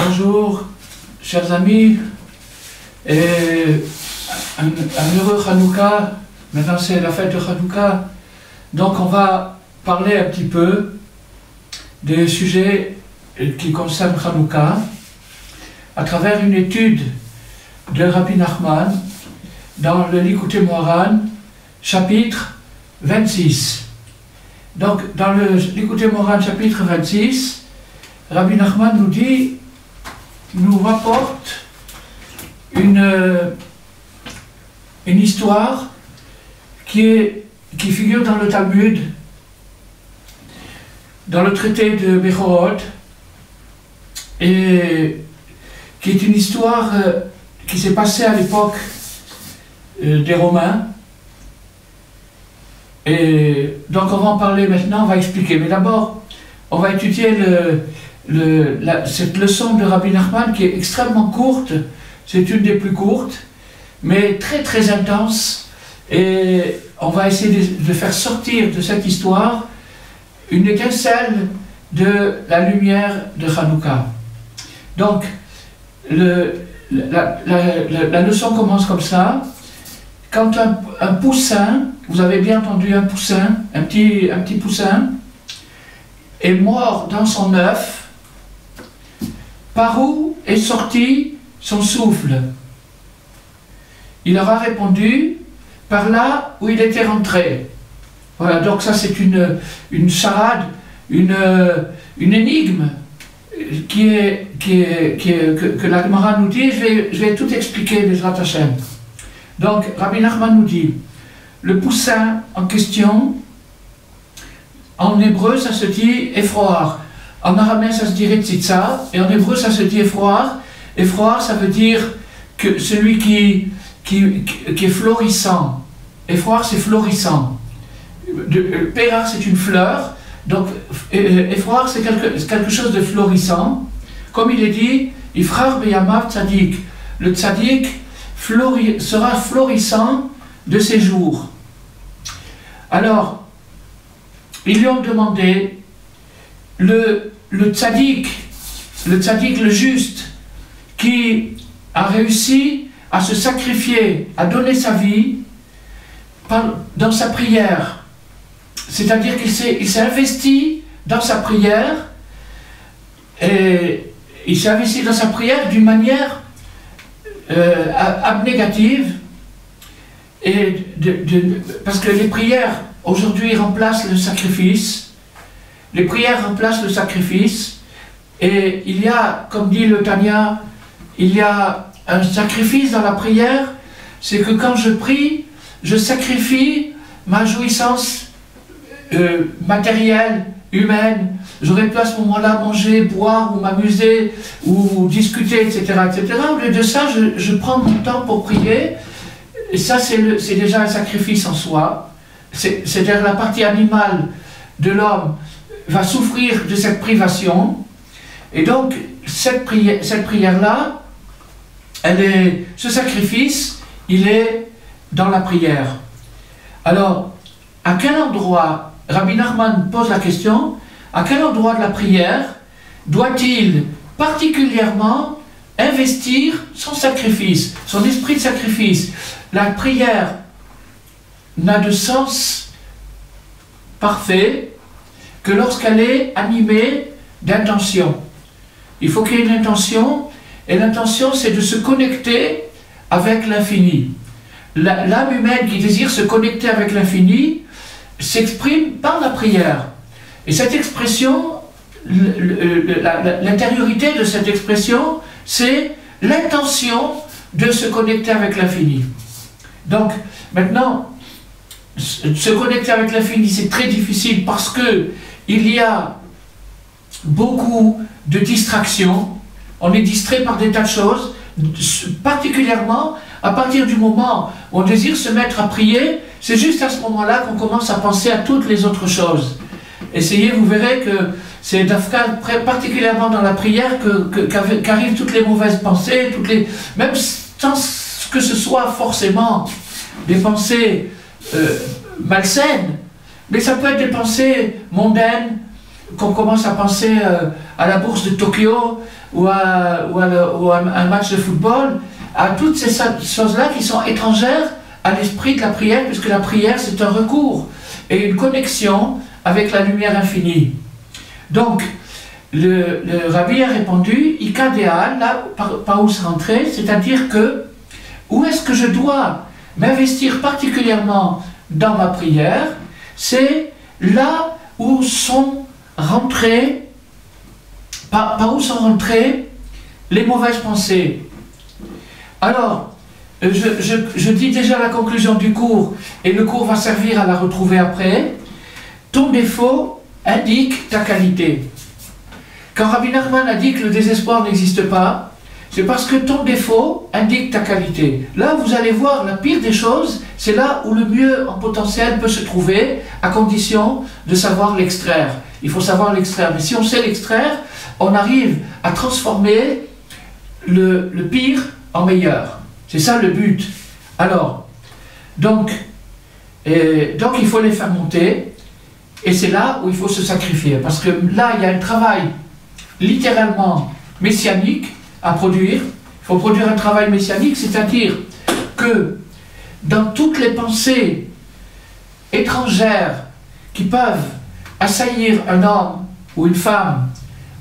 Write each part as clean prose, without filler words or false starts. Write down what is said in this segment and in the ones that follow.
Bonjour, chers amis, et un heureux Hanouka. Maintenant c'est la fête de Hanouka, donc on va parler un petit peu des sujets qui concernent Hanouka à travers une étude de Rabbi Nachman dans le Likutei Moharan, chapitre 26. Donc dans le Likutei Moharan, chapitre 26, Rabbi Nachman nous rapporte une histoire qui figure dans le Talmud, dans le traité de Bechorot, et qui est une histoire qui s'est passée à l'époque des Romains. Et donc on va en parler maintenant, on va expliquer. Mais d'abord, on va étudier cette leçon de Rabbi Nachman qui est extrêmement courte. C'est une des plus courtes, mais très très intense. Et on va essayer de faire sortir de cette histoire une étincelle de la lumière de Hanouka. Donc, la leçon commence comme ça. Quand un poussin, vous avez bien entendu un poussin, un petit poussin, est mort dans son œuf, par où est sorti son souffle? Il aura répondu, par là où il était rentré. Voilà, donc ça c'est une charade, une énigme que la Gemara nous dit. Je vais tout expliquer, Bezrat Hashem. Donc, Rabbi Nachman nous dit, le poussin en question, en hébreu ça se dit effroir, en araméen ça se dirait tzitza, et en hébreu ça se dit effroir. Effroir ça veut dire que celui qui est florissant. Effroir c'est florissant. Pérar c'est une fleur, donc effroir c'est quelque chose de florissant. Comme il est dit, Ifrar beyamav tzadik, le tzadik sera florissant de ses jours. Alors, ils lui ont demandé, le tzaddik, le juste, qui a réussi à se sacrifier, à donner sa vie dans sa prière, c'est-à-dire qu'il s'est investi dans sa prière, et il s'est investi dans sa prière d'une manière abnégative, et parce que les prières aujourd'hui remplacent le sacrifice. Les prières remplacent le sacrifice, et il y a, comme dit le Tanya, il y a un sacrifice dans la prière. C'est que quand je prie, je sacrifie ma jouissance matérielle, humaine. J'aurais pu à ce moment-là manger, boire, ou m'amuser, ou discuter, etc., etc. Au lieu de ça, je prends mon temps pour prier. Et ça, c'est déjà un sacrifice en soi. C'est-à-dire la partie animale de l'homme va souffrir de cette privation. Et donc, cette prière-là, ce sacrifice, il est dans la prière. Alors, à quel endroit, Rabbi Nachman pose la question, à quel endroit de la prière doit-il particulièrement investir son sacrifice, son esprit de sacrifice? La prière n'a de sens parfait que lorsqu'elle est animée d'intention. Il faut qu'il y ait une intention, et l'intention c'est de se connecter avec l'infini. L'âme humaine qui désire se connecter avec l'infini s'exprime par la prière. Et cette expression, l'intériorité de cette expression, c'est l'intention de se connecter avec l'infini. Donc, maintenant, se connecter avec l'infini, c'est très difficile parce que il y a beaucoup de distractions. On est distrait par des tas de choses, particulièrement à partir du moment où on désire se mettre à prier. C'est juste à ce moment-là qu'on commence à penser à toutes les autres choses. Essayez, vous verrez que c'est particulièrement dans la prière qu'arrivent toutes les mauvaises pensées, même sans que ce soit forcément des pensées malsaines, mais ça peut être des pensées mondaines, qu'on commence à penser à la bourse de Tokyo ou à un match de football, à toutes ces choses-là qui sont étrangères à l'esprit de la prière, puisque la prière c'est un recours et une connexion avec la lumière infinie. Donc, le rabbi a répondu, Ikadéal, là par où se rentrer, c'est-à-dire que où est-ce que je dois m'investir particulièrement dans ma prière, c'est là où sont rentrées, par où sont rentrées les mauvaises pensées. Alors, je dis déjà la conclusion du cours, et le cours va servir à la retrouver après. Ton défaut indique ta qualité. Quand Rabbi Nachman a dit que le désespoir n'existe pas, c'est parce que ton défaut indique ta qualité. Là, vous allez voir, la pire des choses, c'est là où le mieux en potentiel peut se trouver, à condition de savoir l'extraire. Il faut savoir l'extraire. Mais si on sait l'extraire, on arrive à transformer le pire en meilleur. C'est ça le but. Alors, donc il faut les faire monter, et c'est là où il faut se sacrifier. Parce que là, il y a un travail littéralement messianique à produire. Il faut produire un travail messianique, c'est-à-dire que dans toutes les pensées étrangères qui peuvent assaillir un homme ou une femme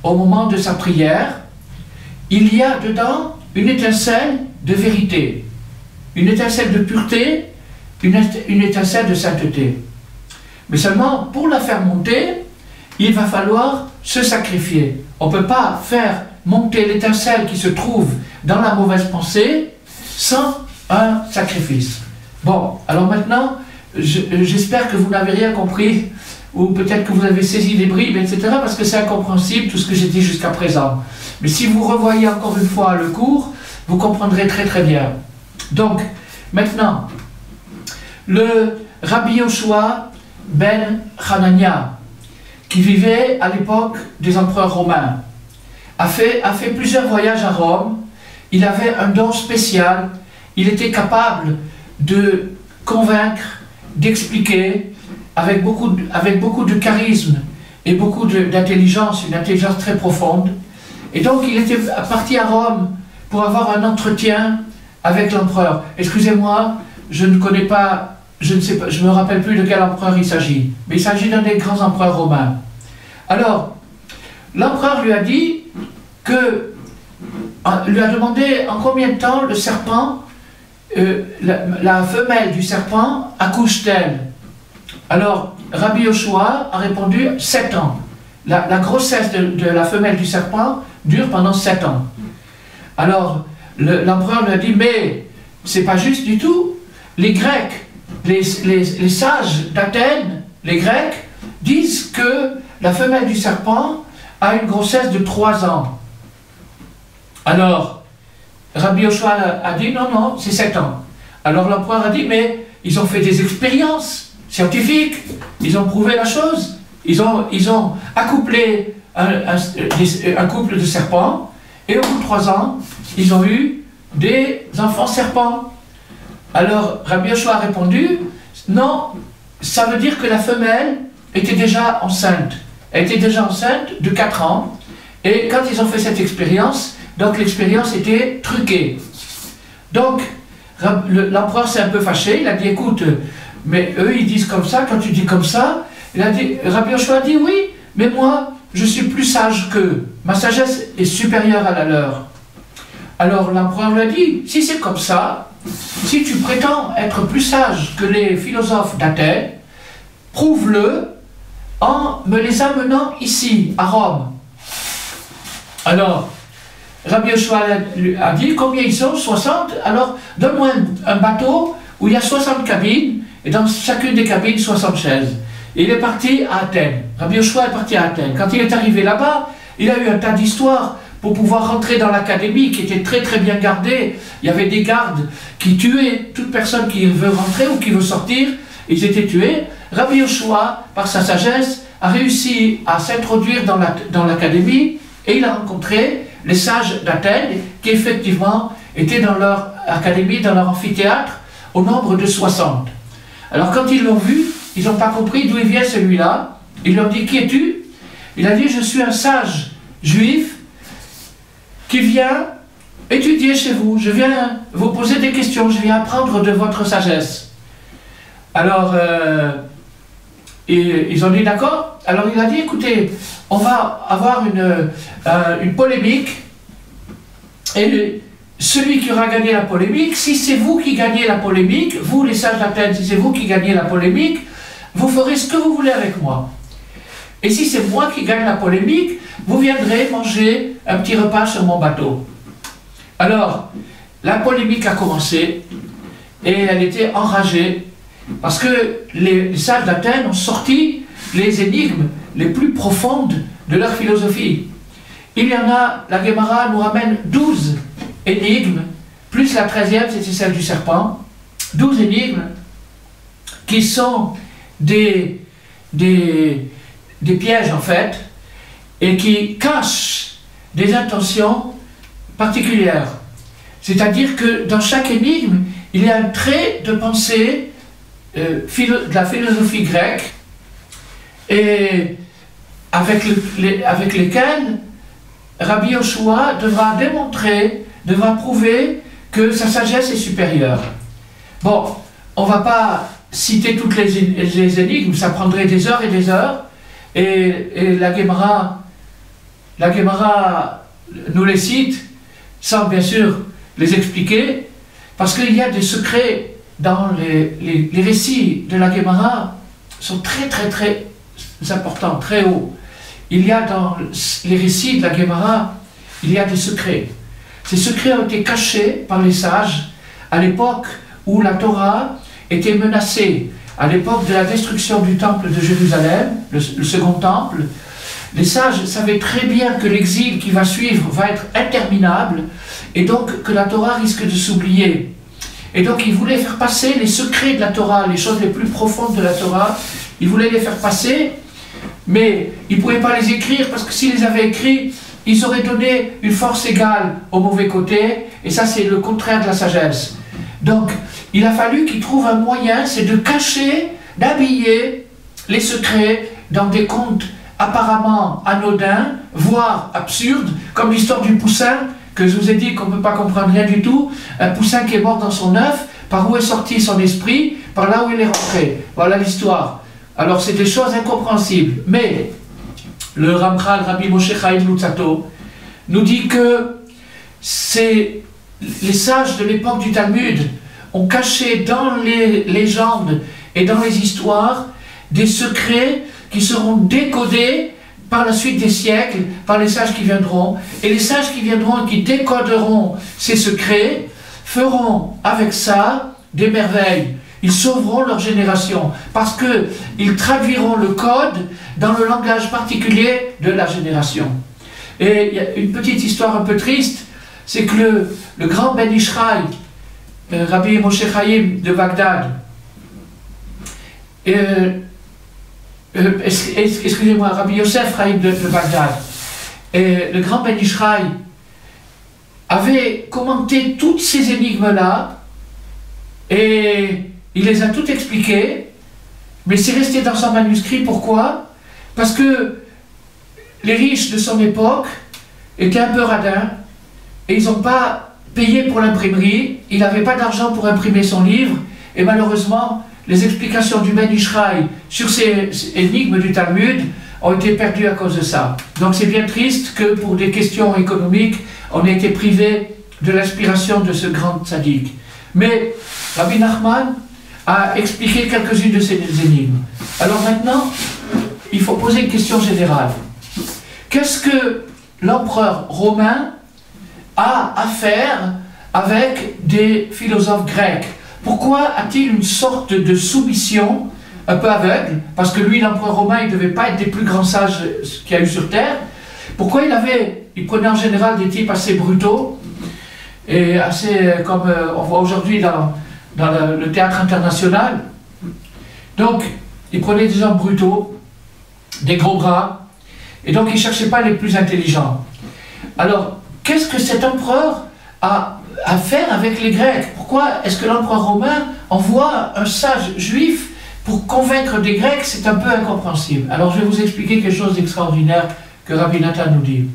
au moment de sa prière, il y a dedans une étincelle de vérité, une étincelle de pureté, une étincelle de sainteté. Mais seulement pour la faire monter, il va falloir se sacrifier. On ne peut pas faire monter l'étincelle qui se trouve dans la mauvaise pensée sans un sacrifice. Bon, alors maintenant, j'espère que vous n'avez rien compris, ou peut-être que vous avez saisi les bribes, etc., parce que c'est incompréhensible tout ce que j'ai dit jusqu'à présent. Mais si vous revoyez encore une fois le cours, vous comprendrez très très bien. Donc, maintenant, le Rabbi Yoshua ben Hanania, qui vivait à l'époque des empereurs romains, a fait plusieurs voyages à Rome. Il avait un don spécial. Il était capable de convaincre, d'expliquer avec beaucoup de charisme et beaucoup d'intelligence, une intelligence très profonde. Et donc il était parti à Rome pour avoir un entretien avec l'empereur. Excusez-moi, je ne connais pas, je ne sais pas, je ne me rappelle plus de quel empereur il s'agit, mais il s'agit d'un des grands empereurs romains. Alors, l'empereur lui a dit lui a demandé en combien de temps le serpent, la femelle du serpent accouche-t-elle. Alors, Rabbi Yoshua a répondu 7 ans. La grossesse de la femelle du serpent dure pendant 7 ans. Alors, l'empereur lui a dit, mais c'est pas juste du tout. Les Grecs, les sages d'Athènes, les Grecs, disent que la femelle du serpent a une grossesse de 3 ans. Alors, Rabbi Yoshua a dit, non, non, c'est 7 ans. Alors l'empereur a dit, mais ils ont fait des expériences scientifiques, ils ont prouvé la chose, ils ont accouplé un couple de serpents, et au bout de 3 ans, ils ont eu des enfants serpents. Alors Rabbi Yoshua a répondu, non, ça veut dire que la femelle était déjà enceinte. Elle était déjà enceinte de 4 ans, et quand ils ont fait cette expérience, donc l'expérience était truquée. Donc l'empereur s'est un peu fâché, il a dit, écoute, mais eux ils disent comme ça, quand tu dis comme ça, Rabbi Yoshua a dit, oui, mais moi, je suis plus sage qu'eux, ma sagesse est supérieure à la leur. Alors l'empereur lui a dit, si c'est comme ça, si tu prétends être plus sage que les philosophes d'Athènes, prouve-le en me les amenant ici, à Rome. Alors, Rabbi Yoshua a dit, combien ils sont? 60. Alors, donne-moi un bateau où il y a 60 cabines, et dans chacune des cabines, 60 chaises. Et il est parti à Athènes. Rabbi Yoshua est parti à Athènes. Quand il est arrivé là-bas, il a eu un tas d'histoires pour pouvoir rentrer dans l'académie, qui était très très bien gardée. Il y avait des gardes qui tuaient toute personne qui veut rentrer ou qui veut sortir. Ils étaient tués. Rabbi Yoshua, par sa sagesse, a réussi à s'introduire dans l'académie, et il a rencontré les sages d'Athènes, qui effectivement étaient dans leur académie, dans leur amphithéâtre, au nombre de 60. Alors quand ils l'ont vu, ils n'ont pas compris d'où il vient celui-là. Ils leur ont dit, qui es-tu? Il a dit, je suis un sage juif qui vient étudier chez vous, je viens vous poser des questions, je viens apprendre de votre sagesse. Alors, ils ont dit d'accord. Alors il a dit, écoutez, on va avoir une polémique, et celui qui aura gagné la polémique, si c'est vous qui gagnez la polémique, vous les sages d'Athènes, si c'est vous qui gagnez la polémique, vous ferez ce que vous voulez avec moi. Et si c'est moi qui gagne la polémique, vous viendrez manger un petit repas sur mon bateau. Alors, la polémique a commencé, et elle était enragée, parce que les sages d'Athènes ont sorti les énigmes les plus profondes de leur philosophie. Il y en a, la Guémara nous ramène 12 énigmes, plus la 13e, c'était celle du serpent, 12 énigmes qui sont des pièges en fait, et qui cachent des intentions particulières. C'est-à-dire que dans chaque énigme, il y a un trait de pensée de la philosophie grecque, et avec lesquels Rabbi Yoshua devra démontrer, devra prouver que sa sagesse est supérieure. Bon, on ne va pas citer toutes les énigmes, ça prendrait des heures et des heures, et la Guémara nous les cite, sans bien sûr les expliquer, parce qu'il y a des secrets dans les récits de la Guémara, sont très très très importants, très hauts. Il y a dans les récits de la Guémara, il y a des secrets. Ces secrets ont été cachés par les sages à l'époque où la Torah était menacée, à l'époque de la destruction du temple de Jérusalem, le second temple. Les sages savaient très bien que l'exil qui va suivre va être interminable, et donc que la Torah risque de s'oublier. Et donc ils voulaient faire passer les secrets de la Torah, les choses les plus profondes de la Torah, ils voulaient les faire passer, mais ils ne pouvaient pas les écrire, parce que s'ils les avaient écrits, ils auraient donné une force égale au mauvais côté, et ça c'est le contraire de la sagesse. Donc il a fallu qu'ils trouvent un moyen, c'est de cacher, d'habiller les secrets dans des contes apparemment anodins, voire absurdes, comme l'histoire du poussin, que je vous ai dit qu'on ne peut pas comprendre rien du tout, un poussin qui est mort dans son œuf, par où est sorti son esprit, par là où il est rentré. Voilà l'histoire. Alors c'est des choses incompréhensibles. Mais le Ramchal, Rabbi Moshe Chaim Luzzatto, nous dit que les sages de l'époque du Talmud ont caché dans les légendes et dans les histoires des secrets qui seront décodés par la suite des siècles, par les sages qui viendront. Et les sages qui viendront et qui décoderont ces secrets feront avec ça des merveilles. Ils sauveront leur génération parce qu'ils traduiront le code dans le langage particulier de la génération. Et il y a une petite histoire un peu triste, c'est que le grand Ben Ishraï, Rabbi Moshe Chaim de Bagdad, excusez-moi, Rabbi Yosef Chaim de Bagdad, le grand Ben Ishraï avait commenté toutes ces énigmes-là, et il les a toutes expliquées, mais c'est resté dans son manuscrit. Pourquoi? Parce que les riches de son époque étaient un peu radins, et ils n'ont pas payé pour l'imprimerie, il n'avait pas d'argent pour imprimer son livre, et malheureusement, les explications du Ben Ishraï sur ces énigmes du Talmud ont été perdues à cause de ça. Donc c'est bien triste que pour des questions économiques, on ait été privé de l'inspiration de ce grand tzaddik. Mais Rabbi Nachman a expliqué quelques-unes de ces énigmes. Alors maintenant, il faut poser une question générale. Qu'est-ce que l'empereur romain a à faire avec des philosophes grecs? Pourquoi a-t-il une sorte de soumission un peu aveugle? Parce que lui, l'empereur romain, il ne devait pas être des plus grands sages qu'il y a eu sur Terre. Pourquoi il prenait en général des types assez brutaux et assez, comme on voit aujourd'hui dans le théâtre international. Donc, il prenait des hommes brutaux, des gros bras, et donc il ne cherchait pas les plus intelligents. Alors, qu'est-ce que cet empereur a à faire avec les Grecs? Pourquoi est-ce que l'empereur romain envoie un sage juif pour convaincre des Grecs, c'est un peu incompréhensible. Alors je vais vous expliquer quelque chose d'extraordinaire que Rabbi Nathan nous dit.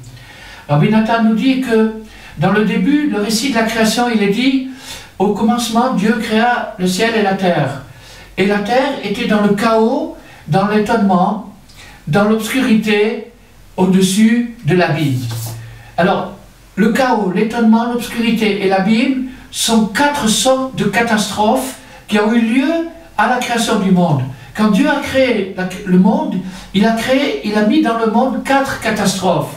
Rabbi Nathan nous dit que dans le début, le récit de la création, il est dit, au commencement, Dieu créa le ciel et la terre. Et la terre était dans le chaos, dans l'étonnement, dans l'obscurité, au-dessus de l'abîme. Alors, le chaos, l'étonnement, l'obscurité et l'abîme sont 4 sortes de catastrophes qui ont eu lieu à la création du monde. Quand Dieu a créé le monde, il a mis dans le monde 4 catastrophes.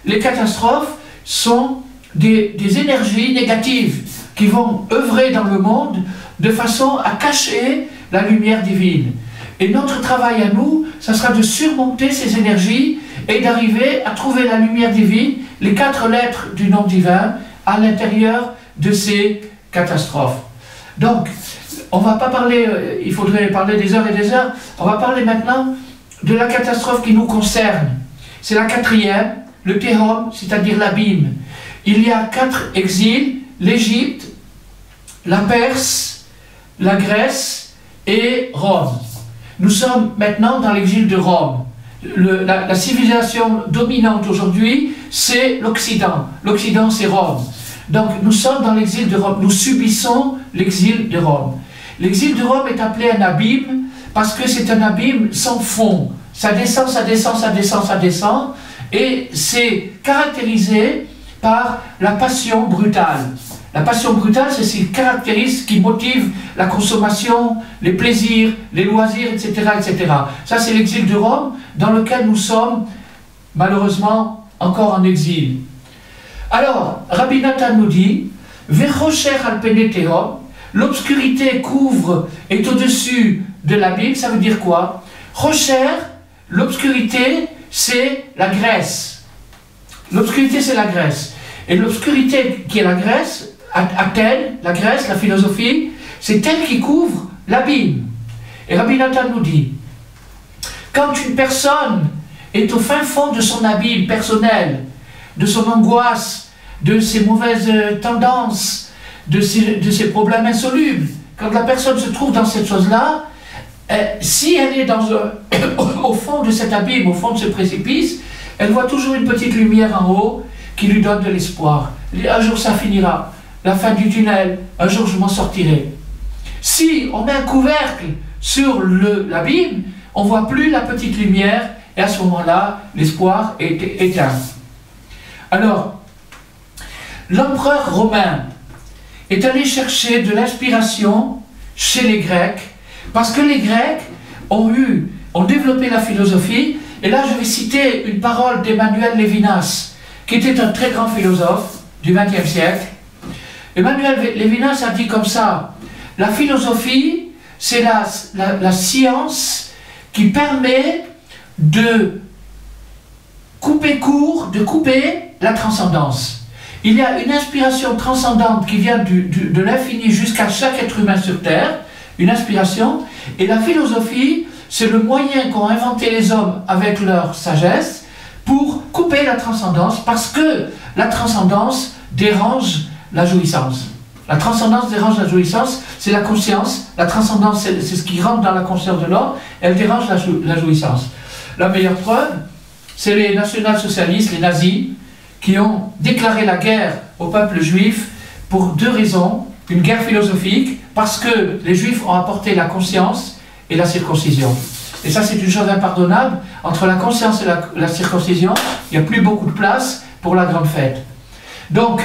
Les catastrophes sont des énergies négatives qui vont œuvrer dans le monde de façon à cacher la lumière divine. Et notre travail à nous, ça sera de surmonter ces énergies et d'arriver à trouver la lumière divine, les 4 lettres du nom divin, à l'intérieur de ces catastrophes. Donc, on ne va pas parler, il faudrait parler des heures et des heures, on va parler maintenant de la catastrophe qui nous concerne. C'est la 4e, le Tehom, c'est-à-dire l'abîme. Il y a 4 exils, l'Égypte, la Perse, la Grèce et Rome. Nous sommes maintenant dans l'exil de Rome. La civilisation dominante aujourd'hui, c'est l'Occident. L'Occident, c'est Rome. Donc nous sommes dans l'exil de Rome. Nous subissons l'exil de Rome. L'exil de Rome est appelé un abîme parce que c'est un abîme sans fond. Ça descend, ça descend, ça descend, ça descend. Et c'est caractérisé par la passion brutale. La passion brutale, c'est ce qui caractérise, qui motive la consommation, les plaisirs, les loisirs, etc. etc. Ça, c'est l'exil de Rome, dans lequel nous sommes, malheureusement, encore en exil. Alors, Rabbi Nathan nous dit, Vechocher al pene tehom, l'obscurité couvre, est au-dessus de l'abîme, ça veut dire quoi? Chocher, l'obscurité, c'est la Grèce. L'obscurité, c'est la Grèce. Et l'obscurité qui est la Grèce, Athènes, la Grèce, la philosophie, c'est elle qui couvre l'abîme. Et Rabbi Nathan nous dit, quand une personne est au fin fond de son abîme personnel, de son angoisse, de ses mauvaises tendances, de ses problèmes insolubles, quand la personne se trouve dans cette chose-là, si elle est au fond de cet abîme, au fond de ce précipice, elle voit toujours une petite lumière en haut qui lui donne de l'espoir. Un jour ça finira, la fin du tunnel, un jour je m'en sortirai. Si on met un couvercle sur l'abîme, on ne voit plus la petite lumière et à ce moment-là, l'espoir est éteint. Alors, l'empereur romain est allé chercher de l'inspiration chez les Grecs parce que les Grecs ont développé la philosophie. Et là, je vais citer une parole d'Emmanuel Lévinas, qui était un très grand philosophe du XXe siècle. Emmanuel Lévinas a dit comme ça, la philosophie, c'est la science qui permet de couper court, de couper la transcendance. Il y a une inspiration transcendante qui vient de l'infini jusqu'à chaque être humain sur Terre, une inspiration, et la philosophie, c'est le moyen qu'ont inventé les hommes avec leur sagesse pour couper la transcendance, parce que la transcendance dérange la jouissance. La transcendance dérange la jouissance, c'est la conscience. La transcendance, c'est ce qui rentre dans la conscience de l'homme, elle dérange la jouissance. La meilleure preuve, c'est les national-socialistes, les nazis, qui ont déclaré la guerre au peuple juif pour 2 raisons. Une guerre philosophique, parce que les juifs ont apporté la conscience et la circoncision. Et ça, c'est une chose impardonnable. Entre la conscience et la circoncision, il n'y a plus beaucoup de place pour la grande fête. Donc,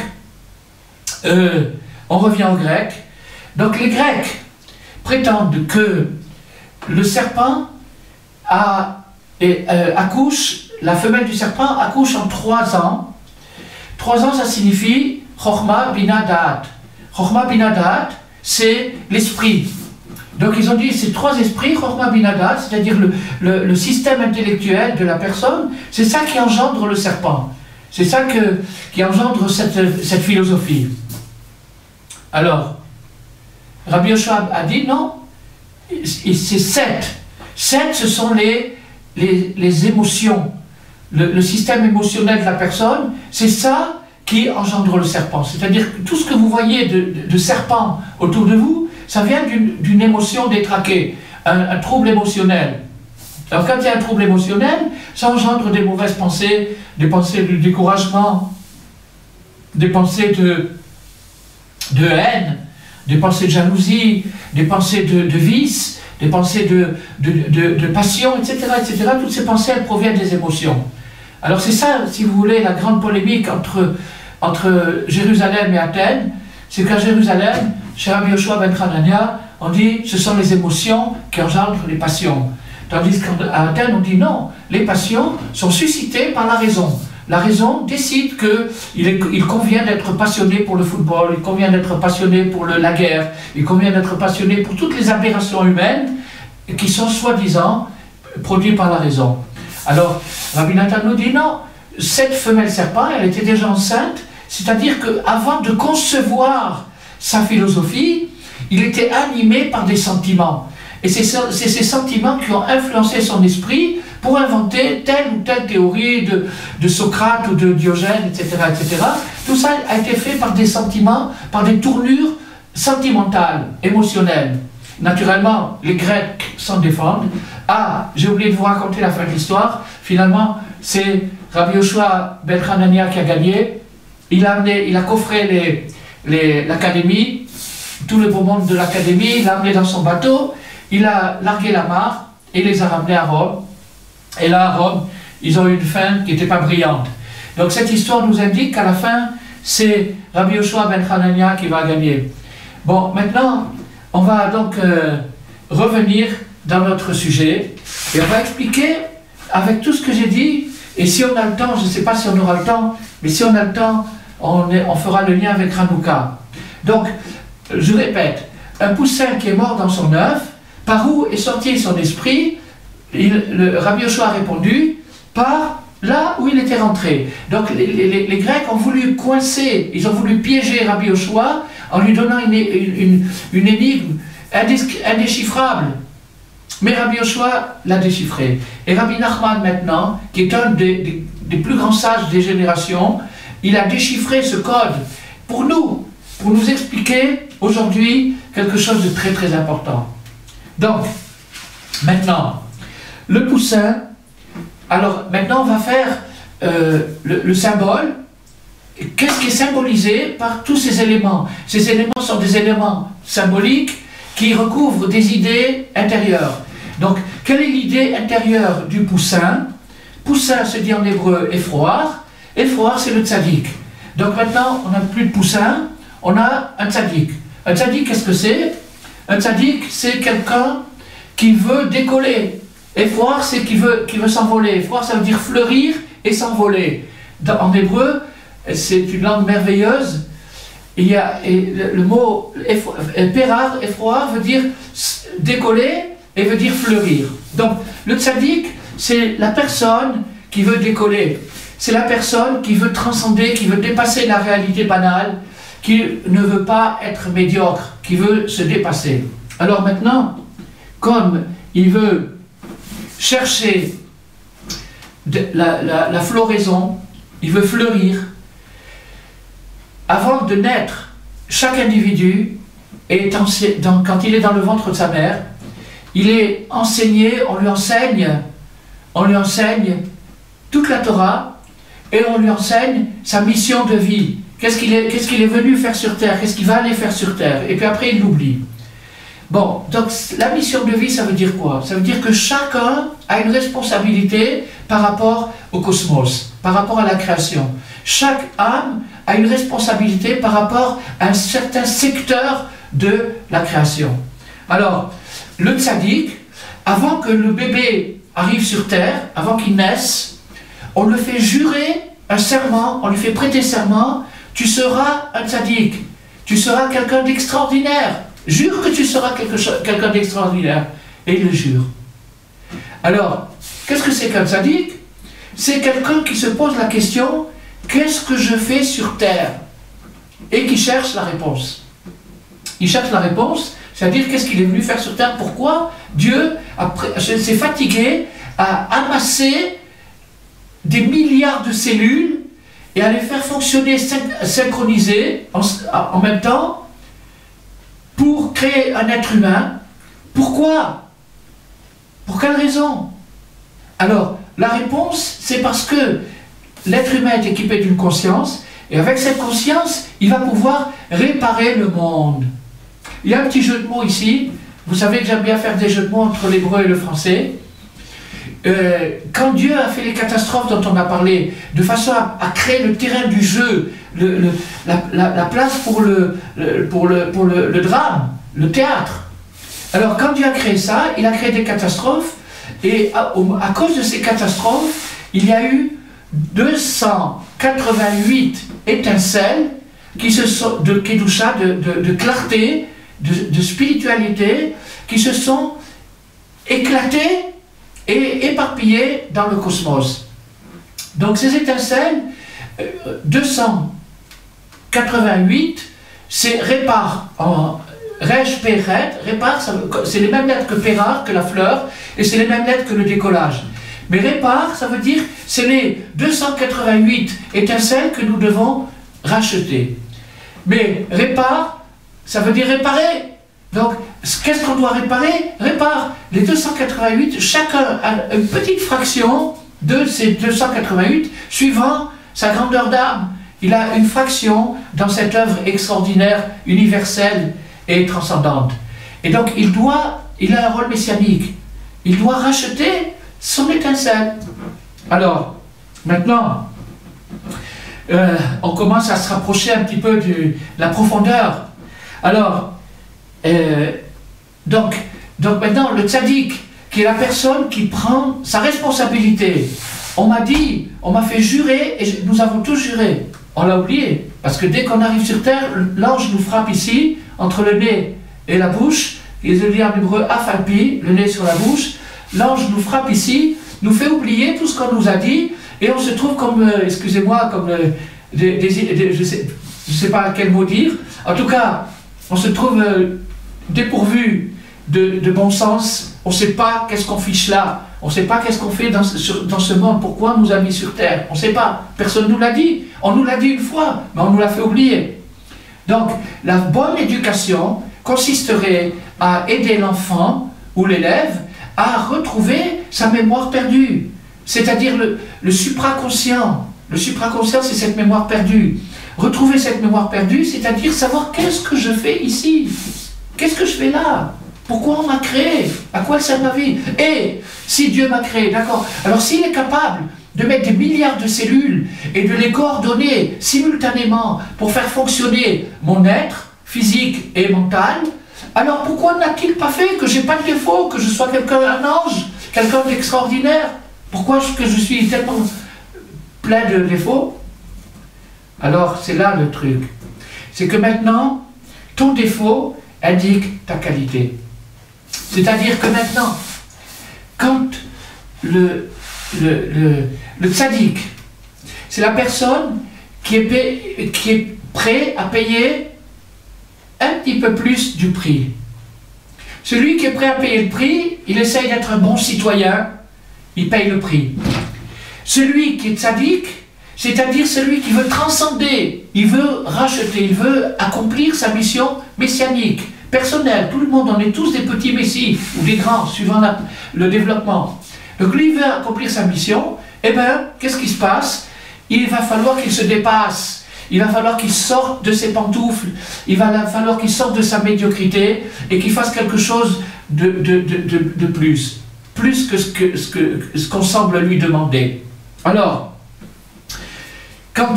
on revient aux Grecs. Donc, les Grecs prétendent que le serpent accouche, la femelle du serpent accouche en 3 ans. 3 ans, ça signifie Chokhmah Bina Da'at. Chokhmah Bina Da'at, c'est l'esprit. Donc ils ont dit ces 3 esprits, Chokhmah Bina Da'at, c'est-à-dire le système intellectuel de la personne, c'est ça qui engendre le serpent. C'est ça qui engendre cette philosophie. Alors, Rabbi Yoshua a dit non, c'est 7. 7, ce sont les émotions. Le système émotionnel de la personne, c'est ça qui engendre le serpent. C'est-à-dire que tout ce que vous voyez de serpent autour de vous, ça vient d'une émotion détraquée. un trouble émotionnel. Alors quand il y a un trouble émotionnel, ça engendre des mauvaises pensées, des pensées de découragement, des pensées de haine, des pensées de jalousie, des pensées de vice, des pensées de passion, etc., etc. Toutes ces pensées, elles proviennent des émotions. Alors c'est ça, si vous voulez, la grande polémique entre Jérusalem et Athènes, c'est qu'à Jérusalem, chez Rabbi Yoshua ben Hanania, on dit ce sont les émotions qui engendrent les passions. Tandis qu'à Athènes, on dit non, les passions sont suscitées par la raison. La raison décide qu'il convient d'être passionné pour le football, il convient d'être passionné pour la guerre, il convient d'être passionné pour toutes les aberrations humaines qui sont soi-disant produites par la raison. Alors, Rabbi Nathan nous dit non, cette femelle serpent, elle était déjà enceinte, c'est-à-dire qu'avant de concevoir sa philosophie, il était animé par des sentiments. Et c'est ces sentiments qui ont influencé son esprit pour inventer telle ou telle théorie de Socrate ou de Diogène, etc., etc. Tout ça a été fait par des sentiments, par des tournures sentimentales, émotionnelles. Naturellement, les Grecs s'en défendent. Ah, j'ai oublié de vous raconter la fin de l'histoire. Finalement, c'est Rabbi Yoshua ben Hanania qui a gagné. Il a coffré l'académie, tout le beau monde de l'académie, il l'a amené dans son bateau. Il a largué la mare et les a ramenés à Rome. Et là, à Rome, ils ont eu une fin qui n'était pas brillante. Donc cette histoire nous indique qu'à la fin, c'est Rabbi Yoshua ben Hanania qui va gagner. Bon, maintenant, on va donc revenir dans notre sujet et on va expliquer avec tout ce que j'ai dit. Et si on a le temps, je ne sais pas si on aura le temps, mais si on a le temps, on fera le lien avec Hanouka. Donc, je répète, un poussin qui est mort dans son œuf, par où est sorti son esprit? Rabbi Yoshua a répondu, par là où il était rentré. Donc les Grecs ont voulu coincer, ils ont voulu piéger Rabbi Yoshua en lui donnant une énigme indéchiffrable. Mais Rabbi Yoshua l'a déchiffré. Et Rabbi Nachman maintenant, qui est un des plus grands sages des générations, il a déchiffré ce code pour nous expliquer aujourd'hui quelque chose de très très important. Donc, maintenant, le poussin, alors maintenant on va faire le symbole. Qu'est-ce qui est symbolisé par tous ces éléments? Ces éléments sont des éléments symboliques qui recouvrent des idées intérieures. Donc, quelle est l'idée intérieure du poussin? Poussin se dit en hébreu effroir. Effroir, c'est le tzaddik. Donc maintenant, on n'a plus de poussin, on a un tzaddik. Un tzaddik, qu'est-ce que c'est? Un tzaddik, c'est quelqu'un qui veut décoller. Effroir, c'est qui veut s'envoler. Effroir, ça veut dire fleurir et s'envoler. En hébreu, c'est une langue merveilleuse. Et le mot pérar, effroir, veut dire décoller et veut dire fleurir. Donc, le tzaddik, c'est la personne qui veut décoller. C'est la personne qui veut transcender, qui veut dépasser la réalité banale, qui ne veut pas être médiocre, qui veut se dépasser. Alors maintenant, comme il veut chercher la floraison, il veut fleurir, avant de naître, chaque individu, quand il est dans le ventre de sa mère, il est enseigné, on lui enseigne toute la Torah, et on lui enseigne sa mission de vie. Qu'est-ce qu'il est venu faire sur terre? Qu'est-ce qu'il va aller faire sur terre? Et puis après, il l'oublie. Bon, donc la mission de vie, ça veut dire quoi? Ça veut dire que chacun a une responsabilité par rapport au cosmos, par rapport à la création. Chaque âme a une responsabilité par rapport à un certain secteur de la création. Alors, le tzaddik, avant que le bébé arrive sur terre, avant qu'il naisse, on le fait jurer un serment, on lui fait prêter serment, tu seras un tzaddik, tu seras quelqu'un d'extraordinaire, jure que tu seras quelqu'un d'extraordinaire, et il le jure. Alors, qu'est-ce que c'est qu'un tzaddik? C'est quelqu'un qui se pose la question, qu'est-ce que je fais sur terre? Et qui cherche la réponse. Il cherche la réponse, c'est-à-dire qu'est-ce qu'il est venu faire sur terre? Pourquoi Dieu s'est fatigué à amasser des milliards de cellules et à les faire fonctionner synchronisées en même temps pour créer un être humain? Pourquoi? Pour quelle raison? Alors, la réponse, c'est parce que l'être humain est équipé d'une conscience, et avec cette conscience, il va pouvoir réparer le monde. Il y a un petit jeu de mots ici. Vous savez que j'aime bien faire des jeux de mots entre l'hébreu et le français. Quand Dieu a fait les catastrophes dont on a parlé, de façon à créer le terrain du jeu, la place pour le drame, le théâtre. Alors quand Dieu a créé ça, il a créé des catastrophes, et à cause de ces catastrophes, il y a eu 288 étincelles qui se sont, de Kedusha, de clarté, de spiritualité, qui se sont éclatées et éparpillées dans le cosmos. Donc ces étincelles, 288, c'est répare en Resh Peret, répare, c'est les mêmes lettres que Pérar, que la fleur, et c'est les mêmes lettres que le décollage. Mais répare, ça veut dire, c'est les 288 étincelles que nous devons racheter. Mais répare, ça veut dire réparer. Donc, qu'est-ce qu'on doit réparer? Répare. Les 288, chacun a une petite fraction de ces 288, suivant sa grandeur d'âme. Il a une fraction dans cette œuvre extraordinaire, universelle et transcendante. Et donc, il a un rôle messianique. Il doit racheter son étincelle. Alors, maintenant, on commence à se rapprocher un petit peu de la profondeur. Alors, donc maintenant, le tzaddik, qui est la personne qui prend sa responsabilité. On m'a dit, on m'a fait jurer, et nous avons tous juré. On l'a oublié, parce que dès qu'on arrive sur terre, l'ange nous frappe ici, entre le nez et la bouche, ils le disent en hébreu afalpi, le nez sur la bouche. L'ange nous frappe ici, nous fait oublier tout ce qu'on nous a dit, et on se trouve comme, excusez-moi, comme je sais pas quel mot dire, en tout cas, on se trouve dépourvu de bon sens, on ne sait pas qu'est-ce qu'on fiche là, on ne sait pas qu'est-ce qu'on fait dans ce monde, pourquoi on nous a mis sur terre, on ne sait pas, personne ne nous l'a dit, on nous l'a dit une fois, mais on nous l'a fait oublier. Donc, la bonne éducation consisterait à aider l'enfant ou l'élève à retrouver sa mémoire perdue, c'est-à-dire le supraconscient. Le supraconscient, c'est cette mémoire perdue. Retrouver cette mémoire perdue, c'est-à-dire savoir qu'est-ce que je fais ici, qu'est-ce que je fais là, pourquoi on m'a créé, à quoi sert ma vie. Et si Dieu m'a créé, d'accord, alors s'il est capable de mettre des milliards de cellules et de les coordonner simultanément pour faire fonctionner mon être physique et mental, alors pourquoi n'a-t-il pas fait que je n'ai pas de défaut, que je sois un ange, quelqu'un d'extraordinaire? Pourquoi que je suis tellement plein de défauts? Alors c'est là le truc, c'est que maintenant ton défaut indique ta qualité. C'est-à-dire que maintenant, quand le tzaddik, c'est la personne qui est prêt à payer un petit peu plus du prix. Celui qui est prêt à payer le prix, il essaye d'être un bon citoyen, il paye le prix. Celui qui est tzaddik, c'est-à-dire celui qui veut transcender, il veut racheter, il veut accomplir sa mission messianique, personnelle. Tout le monde, on est tous des petits messies, ou des grands, suivant le développement. Donc lui, il veut accomplir sa mission, et bien, qu'est-ce qui se passe? Il va falloir qu'il se dépasse, il va falloir qu'il sorte de ses pantoufles, il va falloir qu'il sorte de sa médiocrité, et qu'il fasse quelque chose de plus que ce qu'on semble lui demander. Alors, quand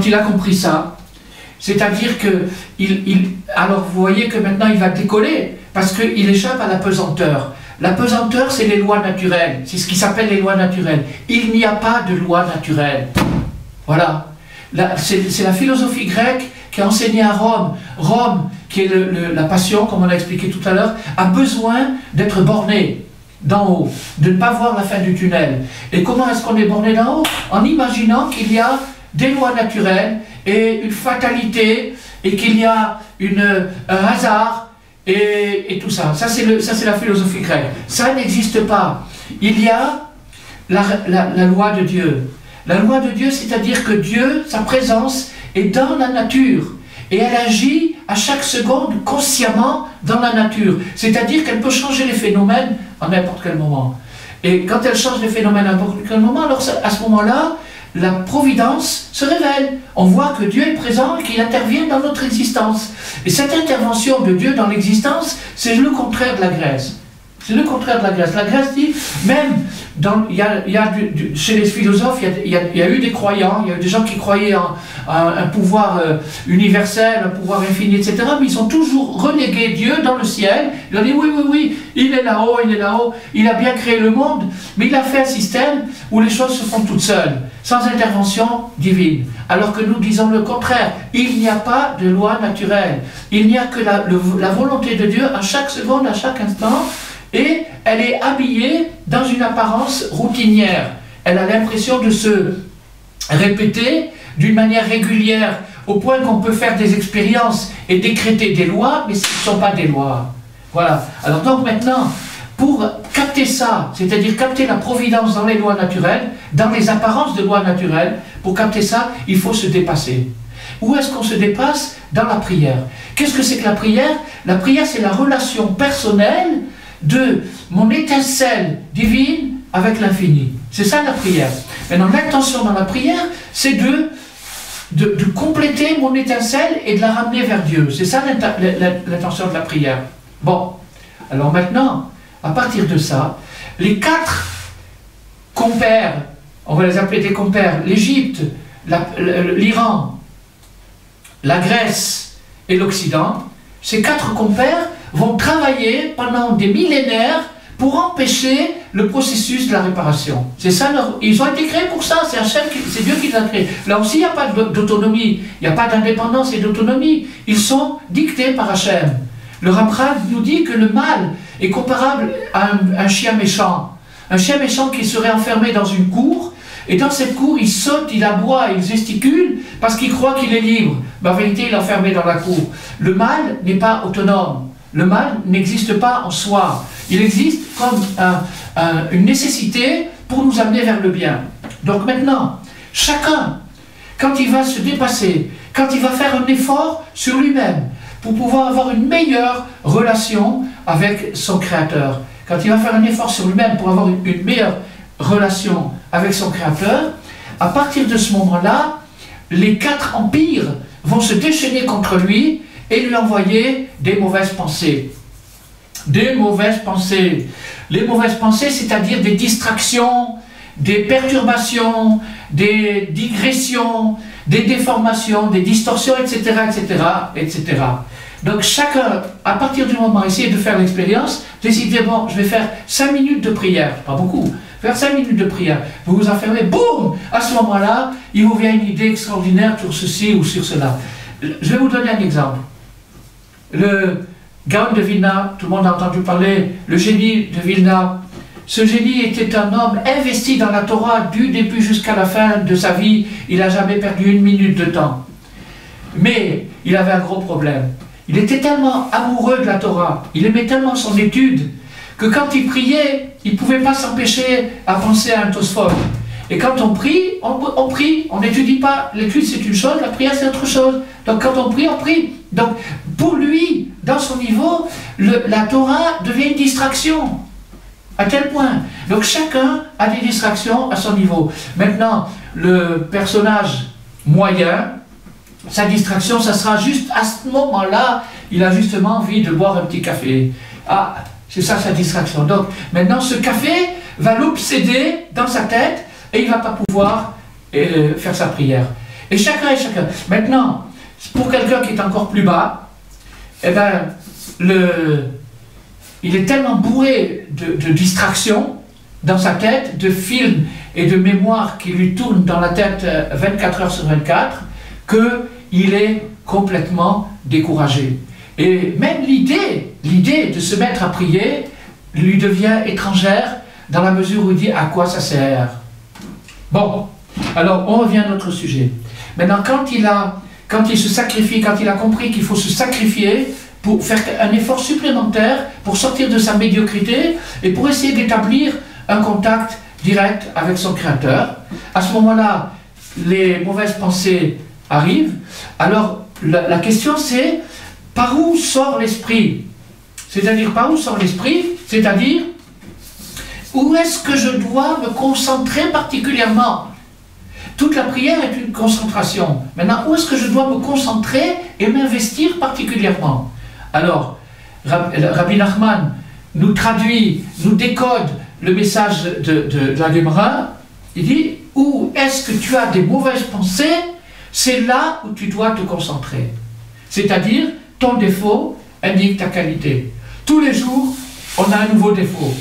il a compris ça, c'est-à-dire que, alors vous voyez que maintenant il va décoller, parce qu'il échappe à la pesanteur. La pesanteur, c'est les lois naturelles, c'est ce qui s'appelle les lois naturelles. Il n'y a pas de loi naturelle. Voilà. C'est la philosophie grecque qui a enseigné à Rome. Rome, qui est la passion, comme on l'a expliqué tout à l'heure, a besoin d'être borné d'en haut, de ne pas voir la fin du tunnel. Et comment est-ce qu'on est borné d'en haut? En imaginant qu'il y a des lois naturelles et une fatalité, et qu'il y a un hasard, et tout ça. Ça, c'est la philosophie grecque. Ça n'existe pas. Il y a la loi de Dieu. La loi de Dieu, c'est-à-dire que Dieu, sa présence, est dans la nature. Et elle agit à chaque seconde consciemment dans la nature. C'est-à-dire qu'elle peut changer les phénomènes en n'importe quel moment. Et quand elle change les phénomènes à n'importe quel moment, alors à ce moment-là, la providence se révèle. On voit que Dieu est présent et qu'il intervient dans notre existence. Et cette intervention de Dieu dans l'existence, c'est le contraire de la Grèce. C'est le contraire de la Grèce. La Grèce dit, même chez les philosophes, il y a eu des croyants, il y a eu des gens qui croyaient en un pouvoir universel, un pouvoir infini, etc. Mais ils ont toujours relégué Dieu dans le ciel. Ils ont dit, oui, oui, oui, il est là-haut, il a bien créé le monde, mais il a fait un système où les choses se font toutes seules, sans intervention divine. Alors que nous disons le contraire. Il n'y a pas de loi naturelle. Il n'y a que la volonté de Dieu à chaque seconde, à chaque instant, et elle est habillée dans une apparence routinière. Elle a l'impression de se répéter d'une manière régulière, au point qu'on peut faire des expériences et décréter des lois, mais ce ne sont pas des lois. Voilà. Alors donc maintenant, pour capter ça, c'est-à-dire capter la providence dans les lois naturelles, dans les apparences de lois naturelles, pour capter ça, il faut se dépasser. Où est-ce qu'on se dépasse? Dans la prière. Qu'est-ce que c'est que la prière? La prière, c'est la relation personnelle de mon étincelle divine avec l'infini. C'est ça la prière. Maintenant, l'intention dans la prière, c'est de compléter mon étincelle et de la ramener vers Dieu. C'est ça l'intention de la prière. Bon, alors maintenant, à partir de ça, les 4 compères, on va les appeler des compères, l'Égypte, l'Iran, la Grèce et l'Occident, ces 4 compères vont travailler pendant des millénaires pour empêcher le processus de la réparation. C'est ça, ils ont été créés pour ça, c'est Dieu qui les a créés. Là aussi, il n'y a pas d'autonomie, il n'y a pas d'indépendance et d'autonomie. Ils sont dictés par Hachem. Le Ramchal nous dit que le mal est comparable à un chien méchant. Un chien méchant qui serait enfermé dans une cour, et dans cette cour, il saute, il aboie, il gesticule, parce qu'il croit qu'il est libre. Mais en vérité, il est enfermé dans la cour. Le mal n'est pas autonome. Le mal n'existe pas en soi. Il existe comme une nécessité pour nous amener vers le bien. Donc maintenant, chacun, quand il va se dépasser, quand il va faire un effort sur lui-même, pour pouvoir avoir une meilleure relation avec son Créateur, quand il va faire un effort sur lui-même pour avoir une meilleure relation avec son Créateur, à partir de ce moment-là, les 4 empires vont se déchaîner contre lui et lui envoyer des mauvaises pensées. Des mauvaises pensées. Les mauvaises pensées, c'est-à-dire des distractions, des perturbations, des digressions, des déformations, des distorsions, etc., etc., etc. Donc chacun, à partir du moment où essayer de faire l'expérience, décidez, bon, je vais faire 5 minutes de prière, pas beaucoup, faire 5 minutes de prière, vous vous enfermez, boum, à ce moment-là, il vous vient une idée extraordinaire sur ceci ou sur cela. Je vais vous donner un exemple. Le Gaon de Vilna, tout le monde a entendu parler, le génie de Vilna. Ce génie était un homme investi dans la Torah du début jusqu'à la fin de sa vie. Il n'a jamais perdu une minute de temps. Mais il avait un gros problème. Il était tellement amoureux de la Torah, il aimait tellement son étude, que quand il priait, il ne pouvait pas s'empêcher à penser à un Tosfot. Et quand on prie, on n'étudie pas. L'étude c'est une chose, la prière c'est autre chose. Donc quand on prie. Donc pour lui, dans son niveau, la Torah devient une distraction. À tel point. Donc chacun a des distractions à son niveau. Maintenant, le personnage moyen, sa distraction, ça sera juste à ce moment-là, il a justement envie de boire un petit café. Ah, c'est ça sa distraction. Donc maintenant, ce café va l'obséder dans sa tête et il ne va pas pouvoir faire sa prière. Et chacun. Maintenant, pour quelqu'un qui est encore plus bas, eh ben, il est tellement bourré de distractions dans sa tête, de films et de mémoires qui lui tournent dans la tête 24 heures sur 24, qu'il est complètement découragé. Et même l'idée de se mettre à prier lui devient étrangère dans la mesure où il dit à quoi ça sert. Bon, alors on revient à notre sujet. Maintenant, quand il se sacrifie, quand il a compris qu'il faut se sacrifier pour faire un effort supplémentaire, pour sortir de sa médiocrité et pour essayer d'établir un contact direct avec son Créateur, à ce moment-là, les mauvaises pensées arrivent. Alors, la question c'est, par où sort l'esprit? C'est-à-dire, par où sort l'esprit? C'est-à-dire, où est-ce que je dois me concentrer particulièrement? Toute la prière est une concentration. Maintenant, où est-ce que je dois me concentrer et m'investir particulièrement? Alors, Rabbi Nachman nous traduit, nous décode le message de la Gemara. Il dit, où est-ce que tu as des mauvaises pensées? C'est là où tu dois te concentrer. C'est-à-dire, ton défaut indique ta qualité. Tous les jours, on a un nouveau défaut.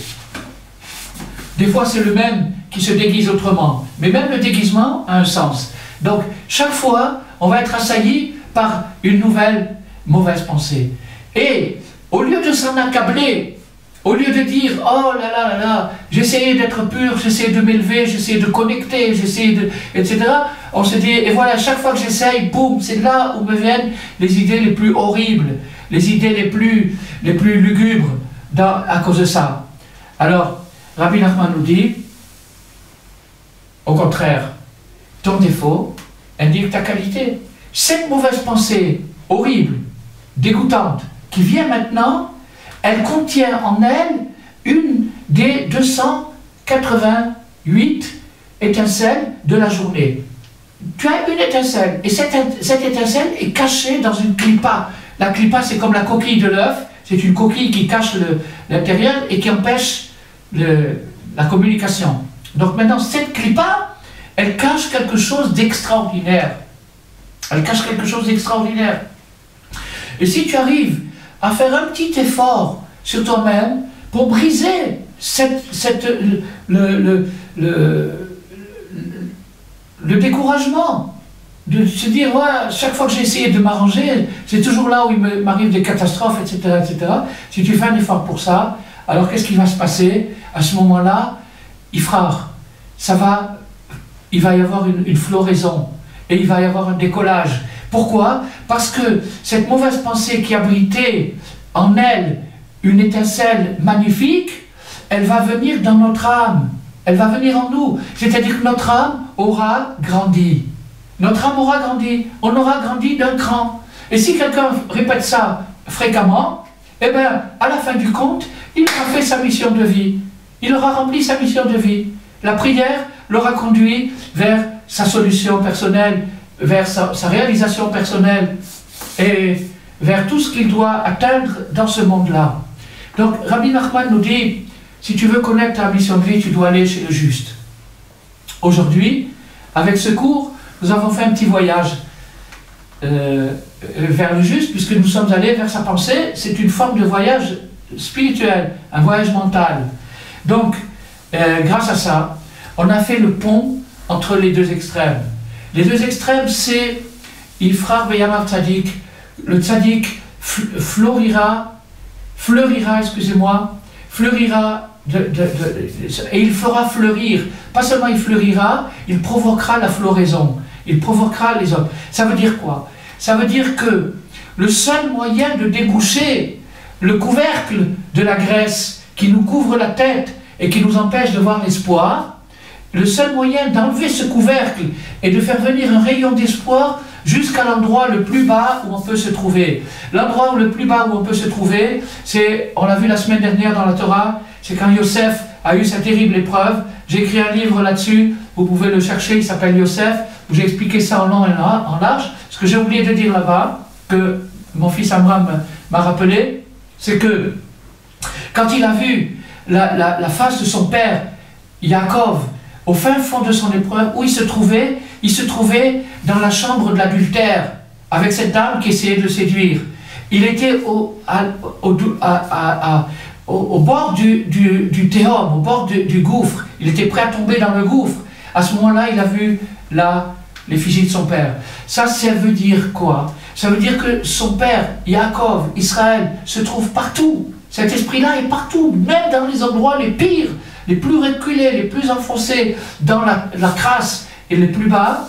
Des fois, c'est le même qui se déguise autrement. Mais même le déguisement a un sens. Donc, chaque fois, on va être assailli par une nouvelle mauvaise pensée. Et, au lieu de s'en accabler, au lieu de dire, oh là là là là, j'essayais d'être pur, j'essayais de m'élever, j'essayais de connecter, j'essayais de... etc. On se dit, et voilà, chaque fois que j'essaye, boum, c'est là où me viennent les idées les plus horribles, les idées les plus lugubres à cause de ça. Alors, Rabbi Nachman nous dit, au contraire, ton défaut indique ta qualité. Cette mauvaise pensée horrible, dégoûtante, qui vient maintenant, elle contient en elle une des 288 étincelles de la journée. Tu as une étincelle, et cette étincelle est cachée dans une clipa. La clipa, c'est comme la coquille de l'œuf, c'est une coquille qui cache l'intérieur et qui empêche la communication. Donc maintenant, cette clipa, elle cache quelque chose d'extraordinaire. Elle cache quelque chose d'extraordinaire. Et si tu arrives à faire un petit effort sur toi-même pour briser le découragement, de se dire, ouais, chaque fois que j'ai essayé de m'arranger, c'est toujours là où il m'arrive des catastrophes, etc., etc. Si tu fais un effort pour ça, alors qu'est-ce qui va se passer? À ce moment-là, il va y avoir une floraison, et il va y avoir un décollage. Pourquoi? Parce que cette mauvaise pensée qui abritait en elle une étincelle magnifique, elle va venir dans notre âme, elle va venir en nous. C'est-à-dire que notre âme aura grandi. Notre âme aura grandi, on aura grandi d'un cran. Et si quelqu'un répète ça fréquemment, eh bien, à la fin du compte, il aura fait sa mission de vie. Il aura rempli sa mission de vie. La prière l'aura conduit vers sa solution personnelle, vers sa réalisation personnelle et vers tout ce qu'il doit atteindre dans ce monde-là. Donc, Rabbi Nachman nous dit, si tu veux connaître ta mission de vie, tu dois aller chez le juste. Aujourd'hui, avec ce cours, nous avons fait un petit voyage vers le juste, puisque nous sommes allés vers sa pensée. C'est une forme de voyage spirituel, un voyage mental. Donc, grâce à ça, on a fait le pont entre les deux extrêmes. Les deux extrêmes, c'est Ifrar Beyamav Tzadik. Le Tzadik fleurira, et il fera fleurir. Pas seulement il fleurira, il provoquera la floraison. Il provoquera les autres. Ça veut dire quoi? Ça veut dire que le seul moyen de déboucher le couvercle de la graisse qui nous couvre la tête et qui nous empêche de voir l'espoir, le seul moyen d'enlever ce couvercle et de faire venir un rayon d'espoir jusqu'à l'endroit le plus bas où on peut se trouver. L'endroit le plus bas où on peut se trouver, c'est, on l'a vu la semaine dernière dans la Torah, c'est quand Yosef a eu sa terrible épreuve. J'ai écrit un livre là-dessus, vous pouvez le chercher, il s'appelle Yosef, où j'ai expliqué ça en long et en large. Ce que j'ai oublié de dire là-bas, que mon fils Amram m'a rappelé, c'est que quand il a vu la face de son père, Yaakov, au fin fond de son épreuve, où il se trouvait dans la chambre de l'adultère, avec cette dame qui essayait de le séduire. Il était au bord du théum, au bord du gouffre. Il était prêt à tomber dans le gouffre. À ce moment-là, il a vu l'effigie de son père. Ça veut dire quoi? Ça veut dire que son père, Yaakov, Israël, se trouve partout. Cet esprit-là est partout, même dans les endroits les pires, les plus reculés, les plus enfoncés dans la crasse et les plus bas.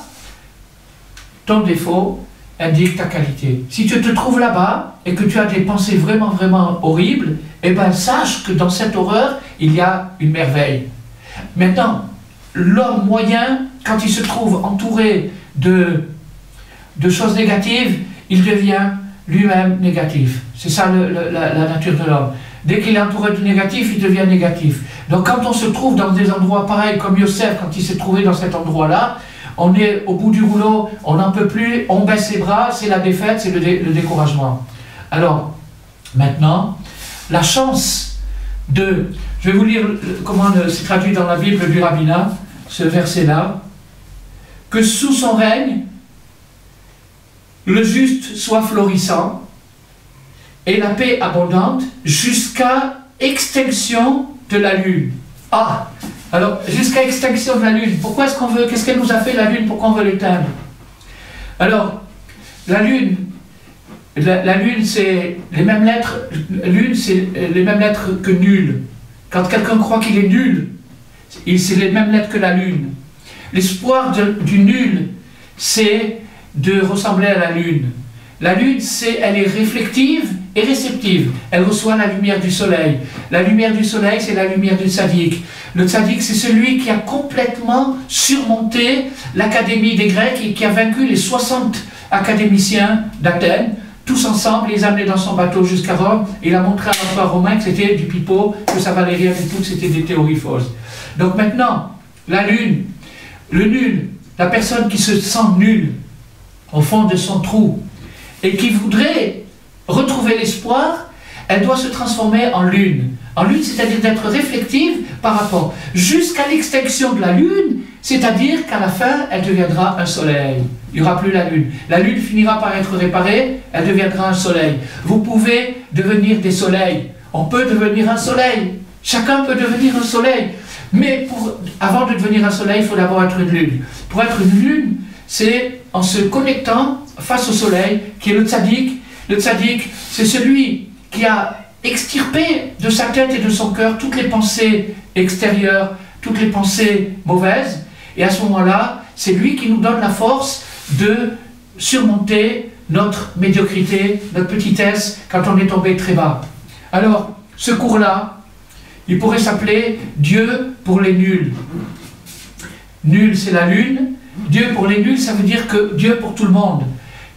Ton défaut indique ta qualité. Si tu te trouves là-bas et que tu as des pensées vraiment, vraiment horribles, eh bien sache que dans cette horreur, il y a une merveille. Maintenant, l'homme moyen, quand il se trouve entouré de choses négatives, il devient lui-même négatif. C'est ça la nature de l'homme. Dès qu'il est entouré de négatif, il devient négatif. Donc quand on se trouve dans des endroits pareils comme Yosef, quand il s'est trouvé dans cet endroit-là, on est au bout du rouleau, on n'en peut plus, on baisse les bras, c'est la défaite, c'est le découragement. Alors, maintenant, la chance de... Je vais vous lire comment c'est traduit dans la Bible du rabbinat, ce verset-là. Que sous son règne, le juste soit florissant et la paix abondante jusqu'à extinction de la lune. Ah, alors, jusqu'à extinction de la lune. Pourquoi est-ce qu'on veut, qu'est-ce qu'elle nous a fait la lune, pourquoi on veut l'éteindre? Alors, la lune, c'est les mêmes lettres, lune, c'est les mêmes lettres que nul. Quand quelqu'un croit qu'il est nul, c'est les mêmes lettres que la lune. L'espoir du nul, c'est de ressembler à la lune. La lune, elle est réflective et réceptive. Elle reçoit la lumière du soleil. La lumière du soleil, c'est la lumière du tzaddik. Le tzaddik, c'est celui qui a complètement surmonté l'Académie des Grecs et qui a vaincu les 60 académiciens d'Athènes. Tous ensemble, les amenés dans son bateau jusqu'à Rome. Et il a montré à l'empereur romain que c'était du pipeau, que ça valait rien du tout, que c'était des théories fausses. Donc maintenant, la lune, le nul, la personne qui se sent nulle au fond de son trou et qui voudrait retrouver l'espoir, elle doit se transformer en lune. En lune, c'est-à-dire d'être réflective par rapport jusqu'à l'extinction de la lune, c'est-à-dire qu'à la fin, elle deviendra un soleil. Il n'y aura plus la lune. La lune finira par être réparée, elle deviendra un soleil. Vous pouvez devenir des soleils. On peut devenir un soleil. Chacun peut devenir un soleil. Mais avant de devenir un soleil, il faut d'abord être une lune. Pour être une lune, c'est en se connectant face au soleil, qui est le tzaddik. Le tzaddik, c'est celui qui a extirpé de sa tête et de son cœur toutes les pensées extérieures, toutes les pensées mauvaises. Et à ce moment-là, c'est lui qui nous donne la force de surmonter notre médiocrité, notre petitesse, quand on est tombé très bas. Alors, ce cours-là, il pourrait s'appeler Dieu pour les nuls. Nul, c'est la lune. Dieu pour les nuls, ça veut dire que Dieu pour tout le monde.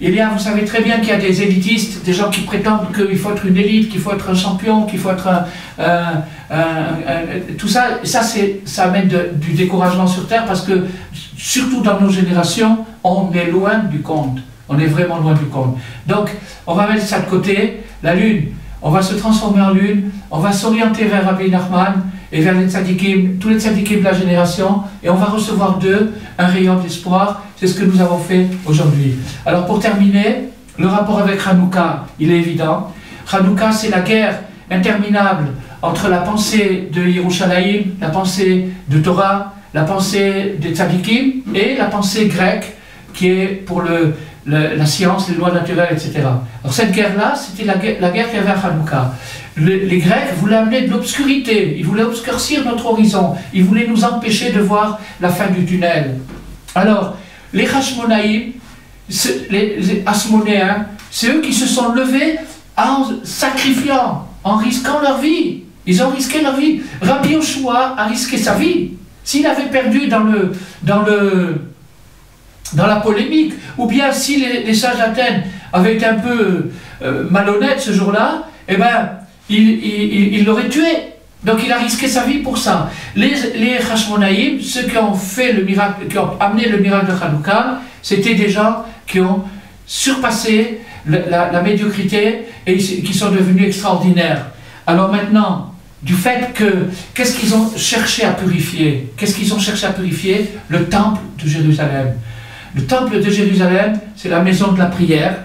Vous savez très bien qu'il y a des élitistes, des gens qui prétendent qu'il faut être une élite, qu'il faut être un champion, qu'il faut être tout ça, ça amène du découragement sur Terre parce que, surtout dans nos générations, on est loin du compte. On est vraiment loin du compte. Donc, on va mettre ça de côté, la lune. On va se transformer en lune, on va s'orienter vers Rabbi Nachman et vers les tzadikim, tous les tzadikim de la génération, et on va recevoir d'eux un rayon d'espoir. C'est ce que nous avons fait aujourd'hui. Alors pour terminer, le rapport avec Hanouka, il est évident. Hanouka, c'est la guerre interminable entre la pensée de Yerushalayim, la pensée de Torah, la pensée des tzadikim, et la pensée grecque, qui est pour la science, les lois naturelles, etc. Alors cette guerre-là, c'était la guerre qu'il y avait à Hanouka. Les Grecs voulaient amener de l'obscurité, ils voulaient obscurcir notre horizon, ils voulaient nous empêcher de voir la fin du tunnel. Alors, les Hashmonaïm, les Asmonéens, c'est eux qui se sont levés en sacrifiant, en risquant leur vie. Ils ont risqué leur vie. Rabbi Yoshua a risqué sa vie. S'il avait perdu dans la polémique, ou bien si les sages d'Athènes avaient été un peu malhonnêtes ce jour-là, eh ben, il l'aurait tué. Donc il a risqué sa vie pour ça. Les Hashmonaïm, ceux qui ont fait le miracle, qui ont amené le miracle de Hanouka, c'était des gens qui ont surpassé la médiocrité et qui sont devenus extraordinaires. Alors maintenant, du fait que, qu'est-ce qu'ils ont cherché à purifier? Qu'est-ce qu'ils ont cherché à purifier? Le temple de Jérusalem. Le temple de Jérusalem, c'est la maison de la prière.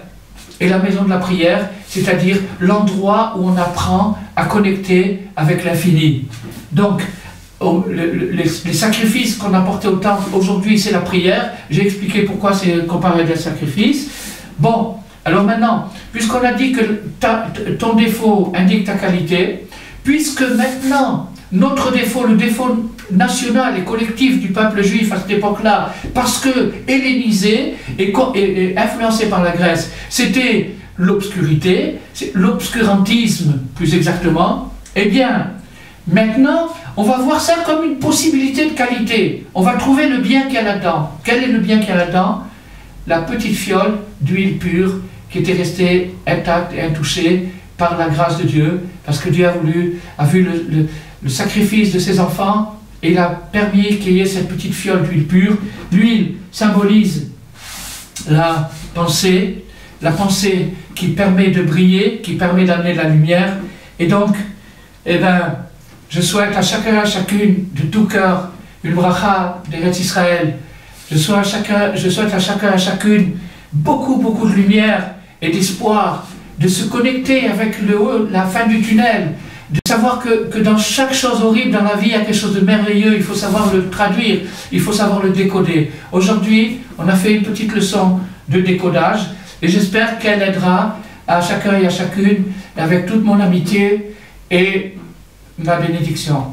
Et la maison de la prière, c'est-à-dire l'endroit où on apprend à connecter avec l'infini. Donc, les sacrifices qu'on apportait au temple, aujourd'hui, c'est la prière. J'ai expliqué pourquoi c'est comparé à des sacrifices. Bon, alors maintenant, puisqu'on a dit que ton défaut indique ta qualité, puisque maintenant, notre défaut, le défaut national et collectif du peuple juif à cette époque-là, parce que hellénisé et influencé par la Grèce, c'était l'obscurité, l'obscurantisme plus exactement, eh bien, maintenant, on va voir ça comme une possibilité de qualité. On va trouver le bien qu'il y a là-dedans. Quel est le bien qu'il y a là-dedans? La petite fiole d'huile pure qui était restée intacte et intouchée par la grâce de Dieu, parce que Dieu a vu le sacrifice de ses enfants, et il a permis qu'il y ait cette petite fiole d'huile pure. L'huile symbolise la pensée qui permet de briller, qui permet d'amener de la lumière. Et donc, eh ben, je souhaite à chacun et à chacune de tout cœur une bracha d'Eretz Israël. Je souhaite à chacun et à chacune beaucoup de lumière et d'espoir, de se connecter avec la fin du tunnel, de savoir que dans chaque chose horrible dans la vie, il y a quelque chose de merveilleux, il faut savoir le traduire, il faut savoir le décoder. Aujourd'hui, on a fait une petite leçon de décodage, et j'espère qu'elle aidera à chacun et à chacune, avec toute mon amitié et ma bénédiction.